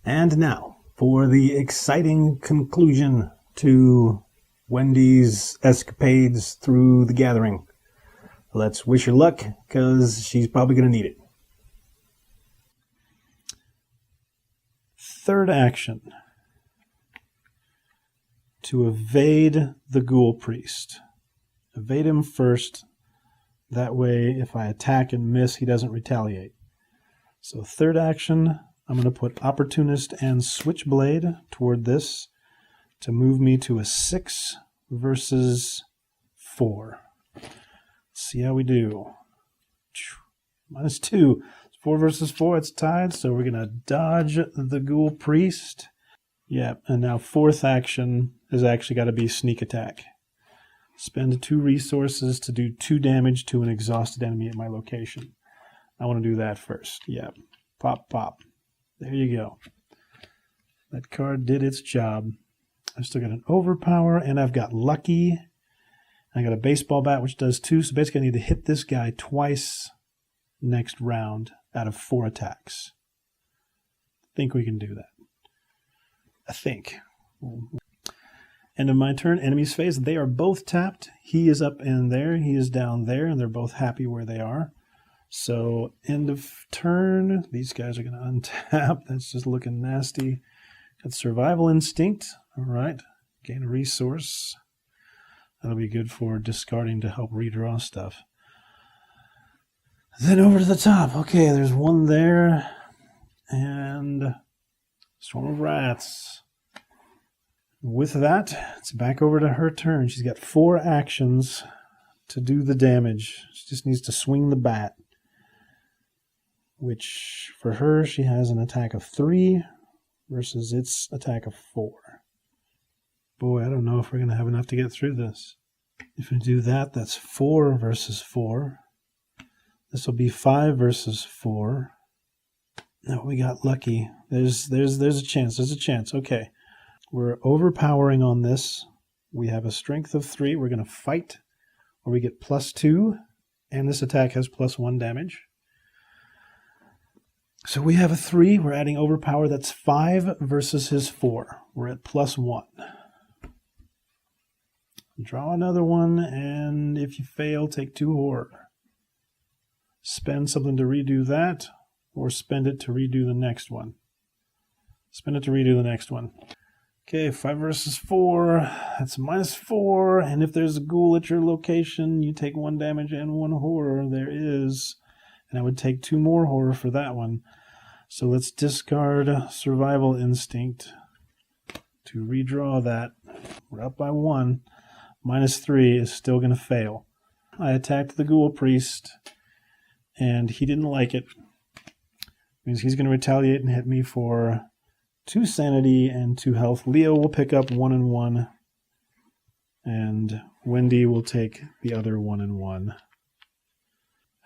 And now, for the exciting conclusion to Wendy's escapades through the gathering. Let's wish her luck, because she's probably going to need it. Third action. To evade the Ghoul Priest. Evade him first. That way, if I attack and miss, he doesn't retaliate. So third action, I'm going to put Opportunist and Switchblade toward this to move me to a 6 versus 4. Let's see how we do. -2. 4 versus 4, it's tied, so we're going to dodge the Ghoul Priest. Yep, and now fourth action has actually got to be Sneak Attack. Spend 2 resources to do 2 damage to an exhausted enemy at my location. I want to do that first. Yep. Pop, pop. There you go. That card did its job. I've still got an Overpower, and I've got Lucky. I got a Baseball Bat, which does 2, so basically I need to hit this guy twice next round out of 4 attacks. I think we can do that. I think. End of my turn. Enemy's phase. They are both tapped. He is up in there. He is down there, and they're both happy where they are. So, end of turn. These guys are going to untap. That's just looking nasty. Got Survival Instinct. All right. Gain a resource. That'll be good for discarding to help redraw stuff. Then over to the top. Okay, there's one there. And Storm of Rats. With that, it's back over to her turn. She's got 4 actions to do the damage. She just needs to swing the bat. Which, for her, she has an attack of 3 versus its attack of 4. Boy, I don't know if we're going to have enough to get through this. If we do that, that's 4 versus 4. This will be 5 versus 4. No, we got lucky. There's a chance. There's a chance. Okay. We're overpowering on this. We have a strength of 3. We're going to fight, where we get +2, and this attack has +1 damage. So we have a 3. We're adding overpower. That's 5 versus his 4. We're at +1. Draw another one, and if you fail, take 2 horror. Spend something to redo that, or spend it to redo the next one. Spend it to redo the next one. Okay, 5 versus 4, that's -4, and if there's a ghoul at your location, you take 1 damage and 1 horror. There is, and I would take 2 more horror for that one. So let's discard Survival Instinct to redraw that. We're up by 1. -3 is still going to fail. I attacked the Ghoul Priest, and he didn't like it. Means he's going to retaliate and hit me for 2 sanity and 2 health. Leo will pick up 1 and 1, and Wendy will take the other 1 and 1.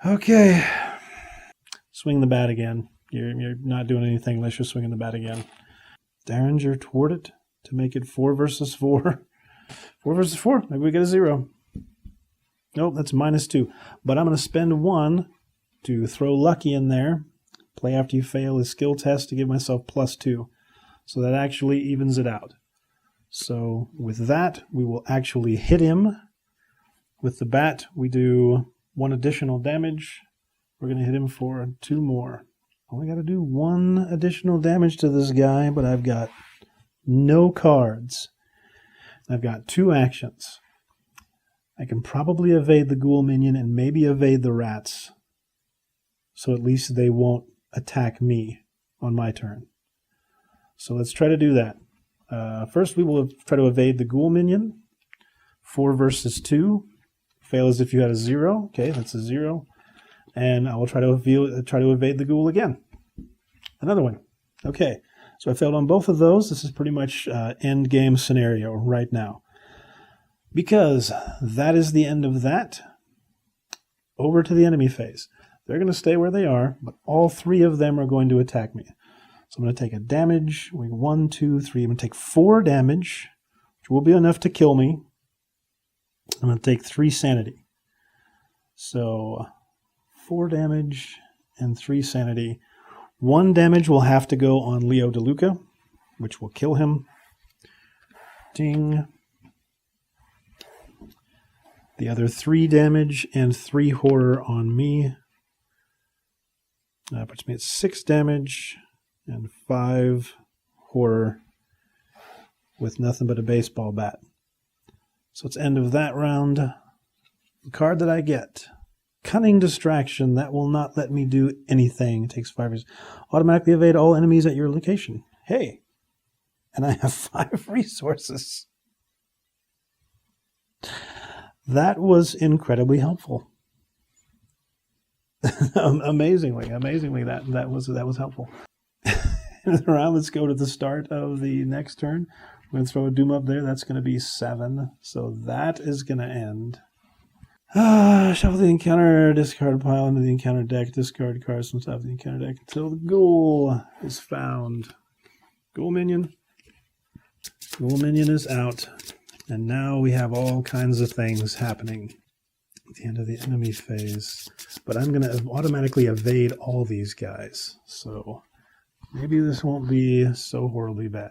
Okay. Swing the bat again. You're not doing anything unless you're swinging the bat again. Derringer toward it to make it 4 versus 4. 4 versus 4. Maybe we get a 0. Nope, that's -2. But I'm going to spend 1 to throw Lucky in there. Play after you fail is skill test to give myself +2. So that actually evens it out. So with that, we will actually hit him. With the bat, we do 1 additional damage. We're going to hit him for 2 more. Only got to do 1 additional damage to this guy, but I've got no cards. I've got 2 actions. I can probably evade the ghoul minion and maybe evade the rats. So at least they won't attack me on my turn. So let's try to do that. First, we will try to evade the ghoul minion. 4 versus 2. Fail as if you had a 0. Okay, that's a 0. And I will try to evade the ghoul again. Another one. Okay, so I failed on both of those. This is pretty much end game scenario right now. Because that is the end of that. Over to the enemy phase. They're going to stay where they are, but all 3 of them are going to attack me. So I'm going to take a damage. 1, 2, 3. I'm going to take 4 damage, which will be enough to kill me. I'm going to take 3 sanity. So 4 damage and 3 sanity. 1 damage will have to go on Leo DeLuca, which will kill him. Ding. The other 3 damage and 3 horror on me. That puts me at 6 damage and 5 horror with nothing but a baseball bat. So it's end of that round. The card that I get, Cunning Distraction, that will not let me do anything. It takes 5 years. Automatically evade all enemies at your location. Hey, and I have 5 resources. That was incredibly helpful. amazingly, that was helpful. Around, let's go to the start of the next turn. We're going to throw a Doom up there. That's going to be 7. So that is going to end. Shuffle the encounter, discard pile into the encounter deck, discard cards from top of the encounter deck until the ghoul is found. Ghoul minion. Ghoul minion is out. And now we have all kinds of things happening at the end of the enemy phase. But I'm going to automatically evade all these guys. So maybe this won't be so horribly bad.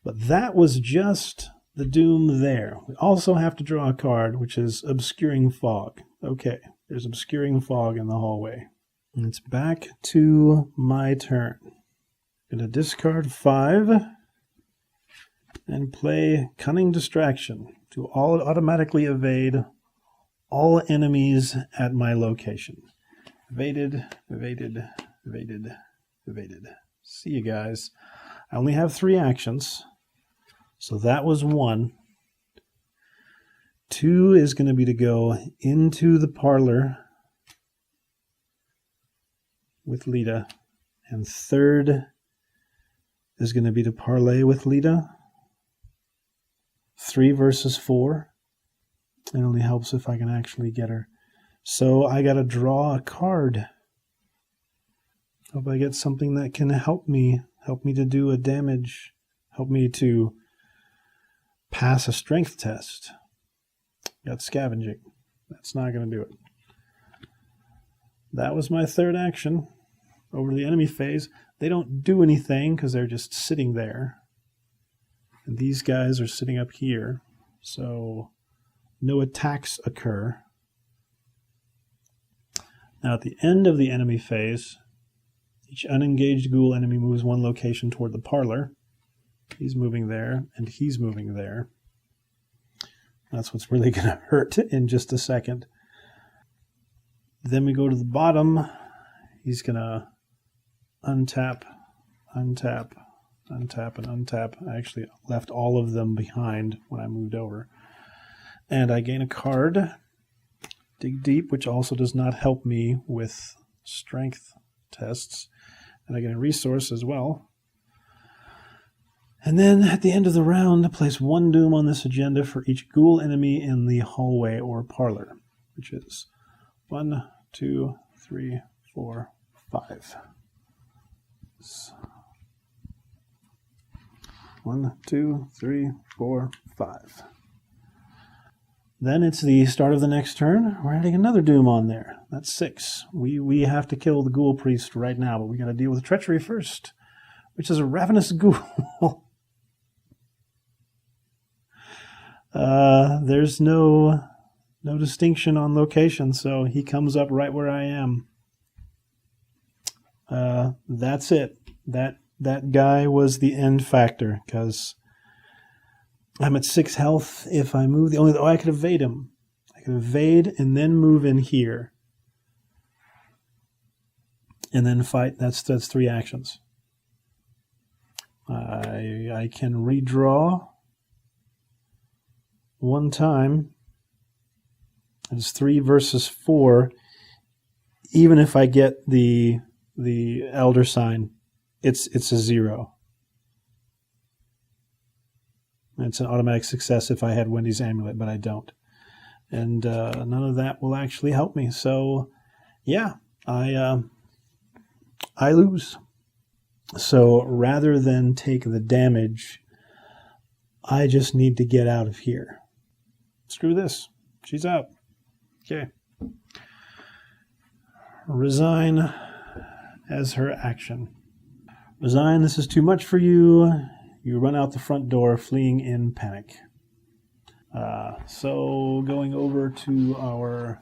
But that was just the Doom there. We also have to draw a card, which is Obscuring Fog. Okay, there's Obscuring Fog in the hallway. And it's back to my turn. I'm going to discard 5 and play Cunning Distraction to automatically evade all enemies at my location. Evaded, evaded, evaded, evaded. See you guys. I only have 3 actions. So that was 1. 2 is going to be to go into the parlor with Lita. And 3rd is going to be to parlay with Lita. 3 versus 4. It only helps if I can actually get her. So I got to draw a card. Hope I get something that can help me to do a damage, help me to pass a strength test. Got Scavenging. That's not going to do it. That was my 3rd action. Over to the enemy phase. They don't do anything because they're just sitting there. And these guys are sitting up here. So no attacks occur. Now at the end of the enemy phase, each unengaged ghoul enemy moves 1 location toward the parlor. He's moving there, and he's moving there. That's what's really going to hurt in just a second. Then we go to the bottom. He's going to untap, untap, untap, and untap. I actually left all of them behind when I moved over. And I gain a card, Dig Deep, which also does not help me with strength tests. And I get a resource as well. And then at the end of the round, place 1 Doom on this agenda for each ghoul enemy in the hallway or parlor, which is 1, 2, 3, 4, 5. 1, 2, 3, 4, 5. Then it's the start of the next turn. We're adding another Doom on there. That's 6. We have to kill the Ghoul Priest right now, but we got to deal with Treachery first, which is a Ravenous Ghoul. There's no distinction on location, so he comes up right where I am. That's it. That guy was the end factor, because I'm at 6 health. If I move I could evade him. I could evade and then move in here. And then fight. That's 3 actions. I can redraw 1 time. It's 3 versus 4. Even if I get the Elder Sign, it's a 0. It's an automatic success if I had Wendy's Amulet, but I don't. And none of that will actually help me. So, yeah, I lose. So rather than take the damage, I just need to get out of here. Screw this. She's out. Okay. Resign. as her action. Resign, this is too much for you. You run out the front door, fleeing in panic. So going over to our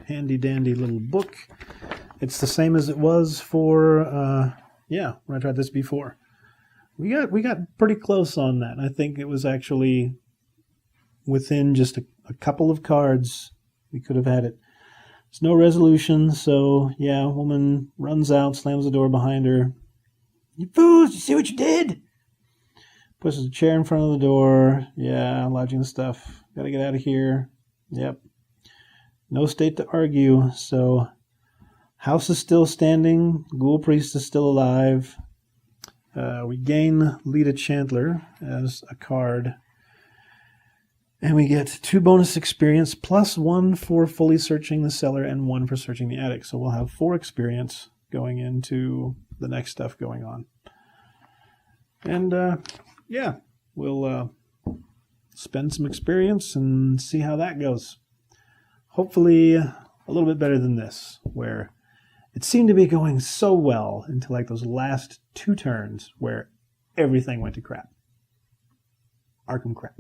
handy-dandy little book, it's the same as it was for, when I tried this before. We got pretty close on that. I think it was actually within just a couple of cards we could have had it. There's no resolution, so yeah, woman runs out, slams the door behind her. You fools, you see what you did? Pushes a chair in front of the door. Yeah, lodging the stuff. Gotta get out of here. Yep. No state to argue, so house is still standing. Ghoul priest is still alive. We gain Lita Chandler as a card. And we get 2 bonus experience, plus 1 for fully searching the cellar and 1 for searching the attic. So we'll have 4 experience going into the next stuff going on. And, we'll spend some experience and see how that goes. Hopefully a little bit better than this, where it seemed to be going so well until like those last 2 turns where everything went to crap. Arkham crap.